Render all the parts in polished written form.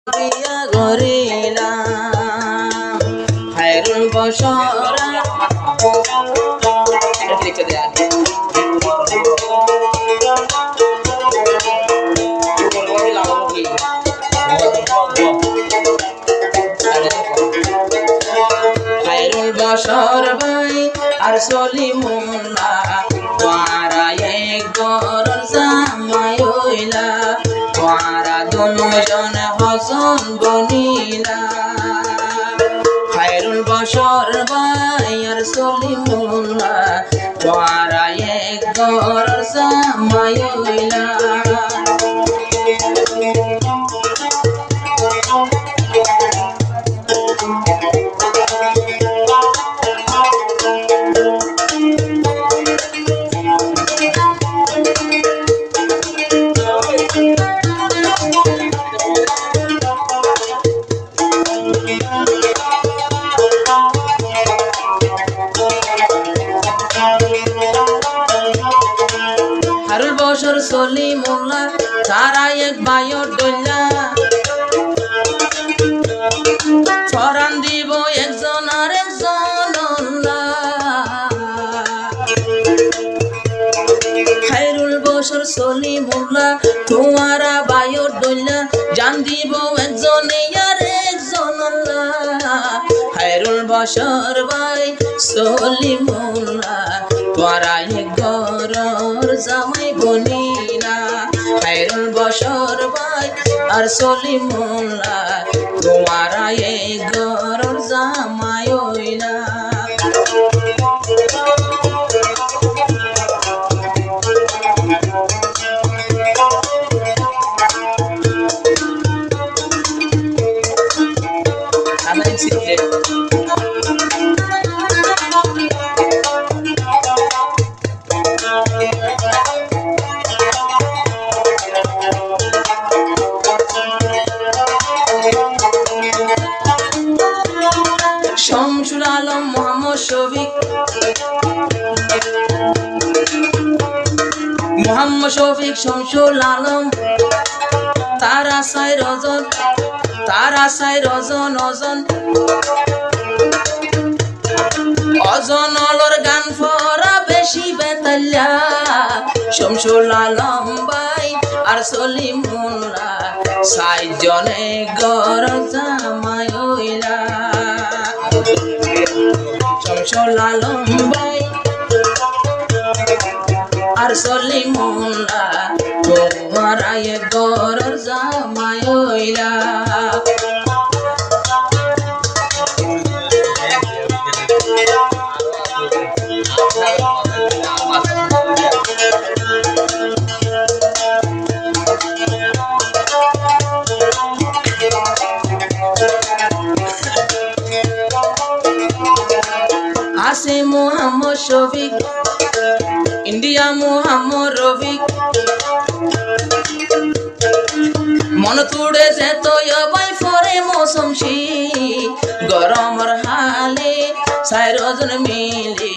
বিয়া গরিলাম খায়রুল বশর খায়রুল বশর ভাই আর সলিমুল্লাহ তোরা এক ঘরের জামাই হইলা তোরা দুজন হসন বনিলা খায়রুল বশর ভাই আর সলিমুল্লাহ তোরা এক ঘরের জামাই হইলা হারুল বশর সলিমুল্লাহ তারা এক বায়র দইলা ফরান দিব একজন আর একজন খায়রুল বশর সলিমুল্লাহ তোমারা বায়র দইলা জান দিব একজন আর একজন খায়রুল বশর ভাই সলিমুল্লাহ তোরা এক ঘরের জামাই বনিলা খায়রুল বশর ভাই আর সলিমুল্লাহ তোরা এক ঘরের জামাই হইলা শামসুল আলম মোহাম্মদ শফিক শামসুল আলম তারা সাই রজন অজনলর গান ফরা বেশি বেতাল্লা শামসুল আলম ভাই আর সলিমুল্লাহ সাই জনে ঘর জামাই হইলা শামসুল আলম ভাই আর সলিমুল্লাহ তোমরা এক ঘরের জামাই হইলা আসে মোহাম্মদ শফিক ইন্ডিয়া মোহাম্মদ রফিক মন তুড়ে যে তো ভাই ফরে মৌসুম শীত গরমর হালে চারজন মিলি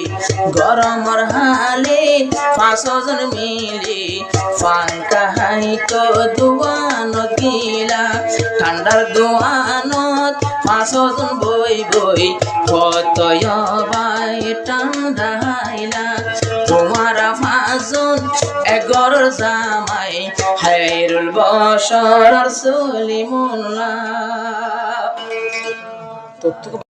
গরমর হালে পাঁচজন মিলি ফাঙ্কা হাইতো দুয়ানত গিলা ঠান্ডার দুয়ানত পাঁচজন বই কত ভাই ঠান্ডা হাইলা তোমারা পাঁচজন এগর জামাই খায়রুল বশর সলিমুল্লাহ।